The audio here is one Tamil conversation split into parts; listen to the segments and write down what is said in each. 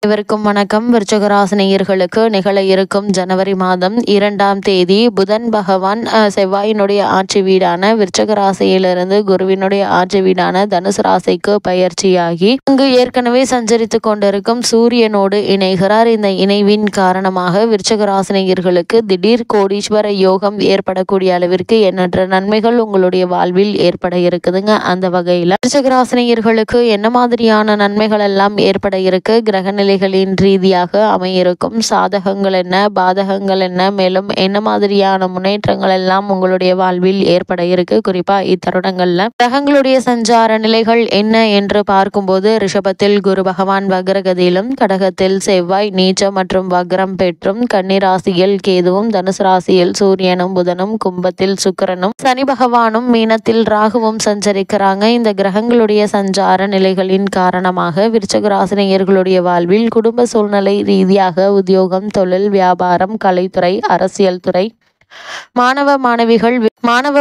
அனைவருக்கும் வணக்கம். விருச்சிக ராசினியர்களுக்கு நிகழ இருக்கும் ஜனவரி மாதம் 2ஆம் தேதி புதன் பகவான் செவ்வாயினுடைய ஆட்சி வீடான விருச்சிக ராசியிலிருந்து குருவினுடைய ஆட்சி வீடான தனுசு ராசிக்கு பயிற்சியாகி அங்கு ஏற்கனவே சஞ்சரித்து கொண்டிருக்கும் சூரியனோடு இணைகிறார். இந்த இணைவின் காரணமாக விருச்சிக ராசினியர்களுக்கு திடீர் கோடீஸ்வர யோகம் ஏற்படக்கூடிய அளவிற்கு எண்ணற்ற நன்மைகள் உங்களுடைய வாழ்வில் ஏற்பட இருக்குதுங்க. அந்த வகையில் விருச்சிக ராசினியர்களுக்கு என்ன மாதிரியான நன்மைகள் எல்லாம் ஏற்பட இருக்கு, கிரக நிலைகளின் ரீதியாக அமையிருக்கும் சாதகங்கள் என்ன, பாதகங்கள் என்ன, மேலும் என்ன மாதிரியான முன்னேற்றங்கள் எல்லாம் உங்களுடைய வாழ்வில் ஏற்பட இருக்கு, குறிப்பா இத்தருணங்கள்ல கிரகங்களுடைய சஞ்சார நிலைகள் என்ன என்று பார்க்கும்போது ரிஷபத்தில் குரு பகவான் வக்ரகதியிலும், கடகத்தில் செவ்வாய் நீச்சம் மற்றும் வக்ரம் பெற்றும், கன்னி ராசியில் கேதுவும், தனுசு ராசியில் சூரியனும் புதனும், கும்பத்தில் சுக்கிரனும், சனி பகவானும், மீனத்தில் ராகுவும் சஞ்சரிக்கிறாங்க. இந்த கிரகங்களுடைய சஞ்சார நிலைகளின் காரணமாக விருச்சிக ராசினியர்களுடைய வாழ்வில் குடும்ப சூழ்நிலை ரீதியாக உத்தியோகம், தொழில், வியாபாரம், கலைத்துறை, அரசியல் துறை, மாணவ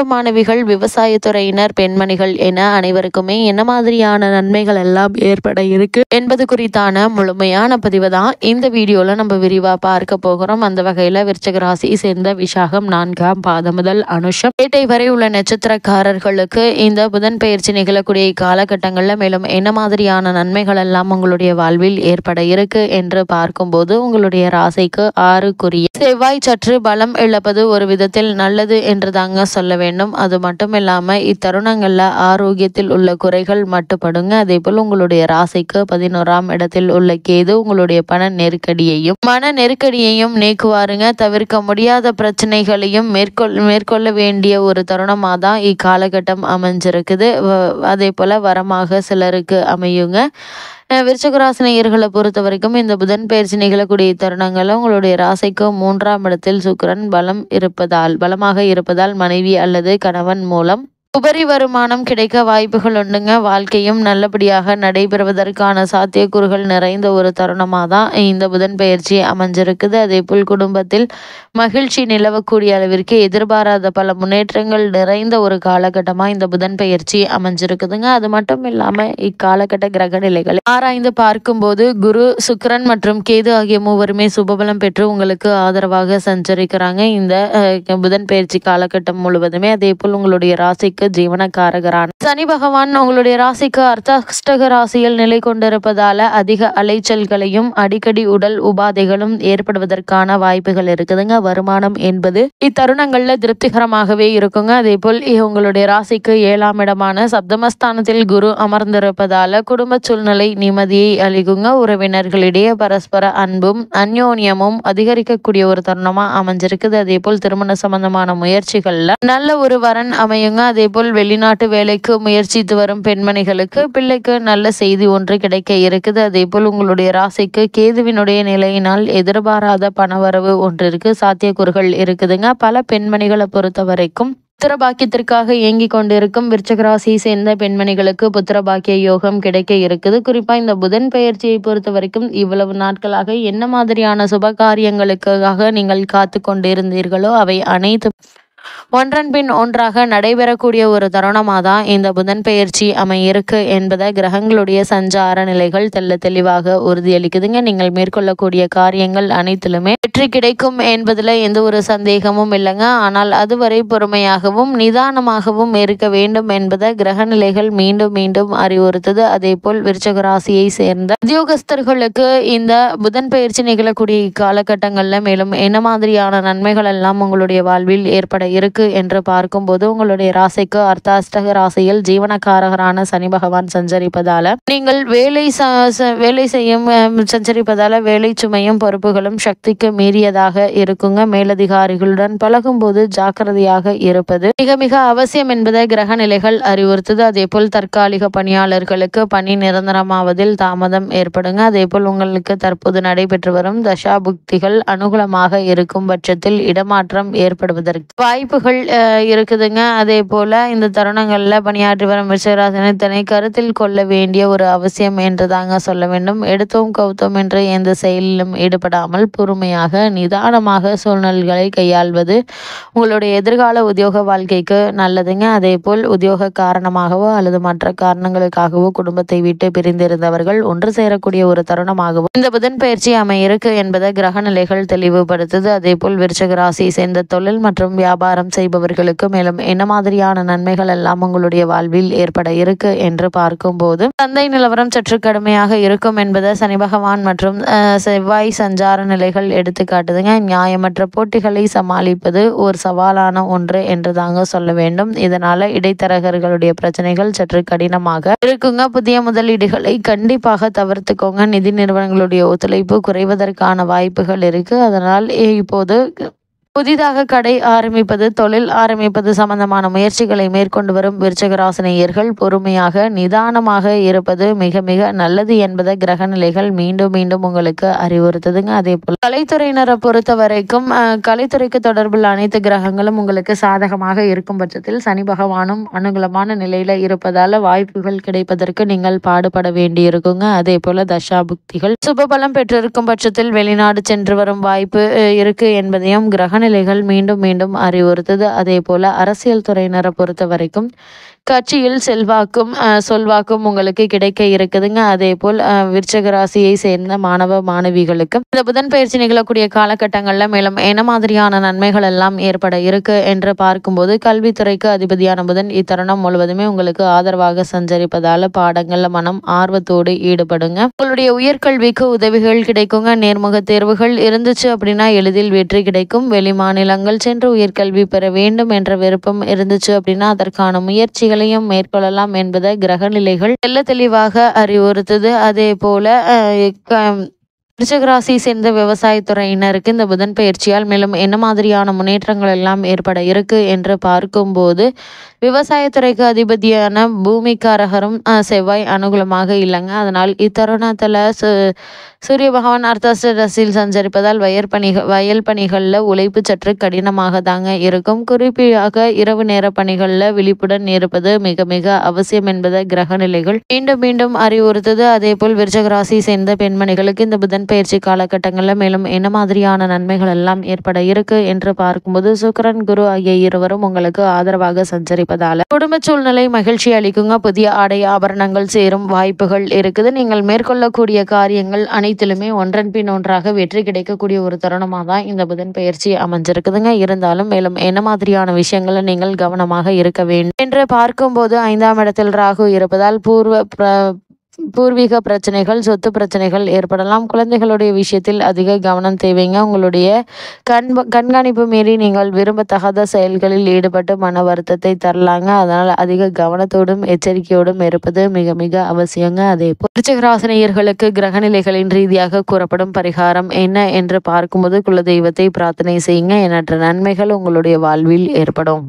மாணவிகள், விவசாயத்துறையினர், பெண்மணிகள் என அனைவருக்குமே என்ன மாதிரியான நன்மைகள் எல்லாம் ஏற்பட இருக்கு என்பது குறித்தான முழுமையான பதிவு தான் இந்த வீடியோல நம்ம விரிவா பார்க்க போகிறோம். அந்த வகையில விருச்சிக ராசி சேர்ந்த விசாகம் 4ஆம் பாதம் முதல் அனுஷம் கேட்டை வரை உள்ள நட்சத்திரக்காரர்களுக்கு இந்த புதன் பயிற்சி நிகழக்கூடிய காலகட்டங்கள்ல மேலும் என்ன மாதிரியான நன்மைகள் எல்லாம் உங்களுடைய வாழ்வில் ஏற்பட இருக்கு என்று பார்க்கும்போது உங்களுடைய ராசிக்கு 6க்குரிய செவ்வாய் சற்று பலம் இழப்பது ஒரு விதத்தில் நல்லது என்று தாங்க சொல்ல வேண்டும். அது மட்டும் இல்லாம இத்தருணங்கள்ல ஆரோக்கியத்தில் உள்ள குறைகள் மட்டுப்படுங்க. அதே போல் உங்களுடைய ராசிக்கு 11ஆம் இடத்தில் உள்ள கேது உங்களுடைய பண நெருக்கடியையும் மன நெருக்கடியையும் நீக்குவாருங்க. தவிர்க்க முடியாத பிரச்சனைகளையும் மேற்கொள்ள வேண்டிய ஒரு தருணமா தான் இக்காலகட்டம் அமைஞ்சிருக்குது. அதே போல வரமாக சிலருக்கு அமையுங்க. விருச்சிக ராசினியர்களை பொறுத்த வரைக்கும் இந்த புதன் பயிற்சி நிகழக்கூடிய தருணங்கள் உங்களுடைய ராசிக்கு 3ஆம் இடத்தில் சுக்கிரன் பலமாக இருப்பதால் மனைவி அல்லது கணவன் மூலம் உபரி வருமானம் கிடைக்க வாய்ப்புகள் உண்டுங்க. வாழ்க்கையும் நல்லபடியாக நடைபெறுவதற்கான சாத்தியக்கூறுகள் நிறைந்த ஒரு தருணமாக தான் இந்த புதன் பயிற்சி அமைஞ்சிருக்குது. அதே போல் குடும்பத்தில் மகிழ்ச்சி நிலவக்கூடிய அளவிற்கு எதிர்பாராத பல முன்னேற்றங்கள் நிறைந்த ஒரு காலகட்டமாக இந்த புதன் பயிற்சி அமைஞ்சிருக்குதுங்க. அது மட்டும் இல்லாமல் இக்காலகட்ட கிரக நிலைகளை ஆராய்ந்து பார்க்கும்போது குரு, சுக்கிரன் மற்றும் கேது ஆகிய மூவருமே சுபபலம் பெற்று உங்களுக்கு ஆதரவாக சஞ்சரிக்கிறாங்க இந்த புதன் பயிற்சி காலகட்டம் முழுவதுமே. அதே போல் உங்களுடைய ராசிக்கு ஜீவனக்காரகரான சனி பகவான் உங்களுடைய ராசிக்கு அர்த்தாஷ்டக ராசியில் நிலை கொண்டிருப்பதால அதிக அலைச்சல்களையும் அடிக்கடி உடல் உபாதைகளும் ஏற்படுவதற்கான வாய்ப்புகள் இருக்குதுங்க. வருமானம் என்பது இத்தருணங்கள்ல திருப்திகரமாகவே இருக்குங்க. அதே போல் உங்களுடைய ராசிக்கு 7ஆம் இடமான சப்தமஸ்தானத்தில் குரு அமர்ந்திருப்பதால குடும்ப சூழ்நிலை நிம்மதியை அளிக்குங்க. உறவினர்களிடையே பரஸ்பர அன்பும் அந்யோன்யமும் அதிகரிக்கக்கூடிய ஒரு தருணமா அமைஞ்சிருக்குது. அதே போல் திருமண சம்பந்தமான முயற்சிகள்ல நல்ல ஒரு வரன் அமையுங்க. அதே போல் வெளிநாட்டு வேலைக்கு முயற்சித்து வரும் பெண்மணிகளுக்கு பிள்ளைக்கு நல்ல செய்தி ஒன்று கிடைக்க இருக்குது. அதே போல் உங்களுடைய ராசிக்கு கேதுவினுடைய நிலையினால் எதிர்பாராத பணவரவு ஒன்றிற்கு சாத்தியக்கூறுகள் இருக்குதுங்க. பல பெண்மணிகளை பொறுத்த வரைக்கும் புத்திரபாக்கியத்திற்காக இயங்கி கொண்டிருக்கும் விருச்சிக ராசியை சேர்ந்த பெண்மணிகளுக்கு புத்திரபாக்கிய யோகம் கிடைக்க இருக்குது. குறிப்பா இந்த புதன் பயிற்சியை பொறுத்த வரைக்கும் இவ்வளவு நாட்களாக என்ன மாதிரியான சுப காரியங்களுக்காக நீங்கள் காத்து கொண்டிருந்தீர்களோ அவை அனைத்து ஒன்றன் பின் ஒன்றாக நடைபெறக்கூடிய ஒரு தருணமாக தான் இந்த புதன் பயிற்சி அமையிருக்கு என்பதை கிரகங்களுடைய சஞ்சார நிலைகள் தெளிவாக உறுதியளிக்குதுங்க. நீங்கள் மேற்கொள்ளக்கூடிய காரியங்கள் அனைத்திலுமே வெற்றி கிடைக்கும் என்பதுல எந்த ஒரு சந்தேகமும் இல்லைங்க. ஆனால் அதுவரை பொறுமையாகவும் நிதானமாகவும் இருக்க வேண்டும் என்பதை கிரக நிலைகள் மீண்டும் மீண்டும் அறிவுறுத்தது. அதே போல் விருச்சிக ராசியை சேர்ந்த உத்தியோகஸ்தர்களுக்கு இந்த புதன் பயிற்சி நிகழக்கூடிய இக்காலகட்டங்கள்ல மேலும் என்ன மாதிரியான நன்மைகள் எல்லாம் உங்களுடைய வாழ்வில் ஏற்பட இருக்கு என்று பார்க்கும்போது உங்களுடைய ராசிக்கு அர்த்தாஷ்டக ராசியில் ஜீவனக்காரகரான சனி பகவான் சஞ்சரிப்பதால நீங்கள் வேலை செய்யும் சஞ்சரிப்பதால வேலை சுமையும் பொறுப்புகளும் சக்திக்கு மீறியதாக இருக்குங்க. மேலதிகாரிகளுடன் பழகும் போது ஜாக்கிரதையாக இருப்பது மிக மிக அவசியம் என்பதை கிரக நிலைகள் அறிவுறுத்தது. அதே போல் தற்காலிக பணியாளர்களுக்கு பணி நிரந்தரமாவதில் தாமதம் ஏற்படுங்க. அதே போல் உங்களுக்கு தற்போது நடைபெற்று வரும் தசா புக்திகள் அனுகூலமாக இருக்கும் பட்சத்தில் இடமாற்றம் ஏற்படுவதற்கு வாய்ப்பு வாய்ப்புகள் இருக்குதுங்க. அதே போல் இந்த தருணங்களில் பணியாற்றி வரும் விருச்சிகராசினர் தன்னை கருத்தில் கொள்ள வேண்டிய ஒரு அவசியம் என்று தாங்க சொல்ல வேண்டும். எடுத்தோம் கவுத்தோம் என்று எந்த செயலிலும் ஈடுபடாமல் பொறுமையாக நிதானமாக சூழ்நிலைகளை கையாள்வது உங்களுடைய எதிர்கால உத்தியோக வாழ்க்கைக்கு நல்லதுங்க. அதே போல் உத்தியோக காரணமாகவோ அல்லது மற்ற காரணங்களுக்காகவோ குடும்பத்தை விட்டு பிரிந்திருந்தவர்கள் ஒன்று சேரக்கூடிய ஒரு தருணமாகவும் இந்த புதன் பயிற்சி அமையிருக்கு என்பதை கிரக நிலைகள் தெளிவுபடுத்துது. அதே போல் விருச்சிக ராசியை சேர்ந்த தொழில் மற்றும் வியாபாரம் செய்பவர்களுக்கு மேலும் என்ன மாதிரியான நன்மைகள் எல்லாம் உங்களுடைய வாழ்வில் ஏற்பட இருக்கு என்று பார்க்கும்போது சந்தை நிலவரம் சற்று கடுமையாக இருக்கும் என்பதை சனி பகவான் மற்றும் செவ்வாய் சஞ்சார நிலைகள் எடுத்து காட்டுதுங்க. நியாயமற்ற போட்டிகளை சமாளிப்பது ஒரு சவாலான ஒன்று என்று தாங்க சொல்ல வேண்டும். இதனால இடைத்தரகர்களுடைய பிரச்சனைகள் சற்று கடினமாக இருக்குங்க. புதிய முதலீடுகளை கண்டிப்பாக தவிர்த்துக்கோங்க. நிதி நிறுவனங்களுடைய ஒத்துழைப்பு குறைவதற்கான வாய்ப்புகள் இருக்கு. அதனால் இப்போது புதிதாக கடை ஆரம்பிப்பது தொழில் ஆரம்பிப்பது சம்பந்தமான முயற்சிகளை மேற்கொண்டு வரும் விருச்சிகராசினியர்கள் பொறுமையாக நிதானமாக இருப்பது மிக மிக நல்லது என்பதை கிரக நிலைகள் மீண்டும் மீண்டும் உங்களுக்கு அறிவுறுத்துதுங்க. அதே போல் கலைத்துறையினரை பொறுத்த வரைக்கும் கலைத்துறைக்கு தொடர்புள்ள அனைத்து கிரகங்களும் உங்களுக்கு சாதகமாக இருக்கும் பட்சத்தில் சனி பகவானும் அனுகூலமான நிலையில இருப்பதால வாய்ப்புகள் கிடைப்பதற்கு நீங்கள் பாடுபட வேண்டி இருக்குங்க. அதே போல தசா புக்திகள் சுபபலம் பெற்றிருக்கும் பட்சத்தில் வெளிநாடு சென்று வரும் வாய்ப்பு இருக்கு என்பதையும் கிரக நிலைகள் மீண்டும் மீண்டும் அறிவுறுத்துது. அதே போல அரசியல் துறையினரை பொறுத்த வரைக்கும் கட்சியில் செல்வாக்கும் சொல்வாக்கும் உங்களுக்கு கிடைக்க இருக்குதுங்க. அதே போல் விருச்சிக ராசியை சேர்ந்த மாணவ மாணவிகளுக்கு இந்த புதன் பயிற்சி நிகழக்கூடிய காலகட்டங்களில் மேலும் என்ன மாதிரியான நன்மைகள் எல்லாம் ஏற்பட இருக்கு என்று பார்க்கும்போது கல்வித்துறைக்கு அதிபதியான புதன் இத்தருணம் முழுவதுமே உங்களுக்கு ஆதரவாக சஞ்சரிப்பதால பாடங்கள்ல மனம் ஆர்வத்தோடு ஈடுபடுங்க. உங்களுடைய உயர்கல்விக்கு உதவிகள் கிடைக்குங்க. நேர்முக தேர்வுகள் இருந்துச்சு அப்படின்னா எளிதில் வெற்றி கிடைக்கும். வெளி மாநிலங்கள் சென்று உயர்கல்வி பெற வேண்டும் என்ற விருப்பம் இருந்துச்சு அப்படின்னா அதற்கான முயற்சிகள் மேற்கொள்ளலாம் என்பதை கிரக நிலைகள் தெல்ல தெளிவாக அறிவுறுத்துது. அதே போல விருச்சிகராசி சேர்ந்த விவசாயத்துறையினருக்கு இந்த புதன் பயிற்சியால் மேலும் என்ன மாதிரியான முன்னேற்றங்கள் எல்லாம் ஏற்பட இருக்கு என்று பார்க்கும்போது விவசாயத்துறைக்கு அதிபதியான பூமிக்காரகரும் செவ்வாய் அனுகூலமாக இல்லைங்க. அதனால் இத்தருணத்தில் சூரிய பகவான் அர்த்தாஷ்ட ராசியில் சஞ்சரிப்பதால் வயல் பணிகளில் உழைப்பு சற்று கடினமாக தாங்க இருக்கும். குறிப்பாக இரவு நேர பணிகளில் விழிப்புடன் இருப்பது மிக மிக அவசியம் என்பதை கிரக நிலைகள் மீண்டும் மீண்டும் அறிவுறுத்துது. அதே போல் விருச்சிக ராசி சேர்ந்த பெண்மணிகளுக்கு இந்த புதன் பயிற்சி காலகட்டங்களில் மேலும் என்ன மாதிரியான நன்மைகள் எல்லாம் ஏற்பட இருக்கு என்று பார்க்கும்போது சுக்கிரன் குரு ஆகிய இருவரும் உங்களுக்கு ஆதரவாக சஞ்சரிப்பதால குடும்ப சூழ்நிலை மகிழ்ச்சி அளிக்குங்க. புதிய ஆடை ஆபரணங்கள் சேரும் வாய்ப்புகள் இருக்குது. நீங்கள் மேற்கொள்ளக்கூடிய காரியங்கள் அனைத்திலுமே ஒன்றன் பின் ஒன்றாக வெற்றி கிடைக்கக்கூடிய ஒரு தருணமாக தான் இந்த புதன் பயிற்சி அமைஞ்சிருக்குதுங்க. இருந்தாலும் மேலும் என்ன மாதிரியான விஷயங்களை நீங்கள் கவனமாக இருக்க வேண்டும் என்று பார்க்கும்போது 5ஆம் இடத்தில் ராகு இருப்பதால் பூர்வீக பிரச்சனைகள் சொத்து பிரச்சனைகள் ஏற்படலாம். குழந்தைகளுடைய விஷயத்தில் அதிக கவனம் தேவைங்க. உங்களுடைய கண்காணிப்பு மீறி நீங்கள் விரும்பத்தகாத செயல்களில் ஈடுபட்டு மன வருத்தத்தை தரலாங்க. அதனால் அதிக கவனத்தோடும் எச்சரிக்கையோடும் இருப்பது மிக மிக அவசியங்க. அதே போல் விருச்சிக ராசினியர்களுக்கு கிரகநிலைகளின் ரீதியாக கூறப்படும் பரிகாரம் என்ன என்று பார்க்கும்போது குலதெய்வத்தை பிரார்த்தனை செய்யுங்க. எண்ணற்ற நன்மைகள் உங்களுடைய வாழ்வில் ஏற்படும்.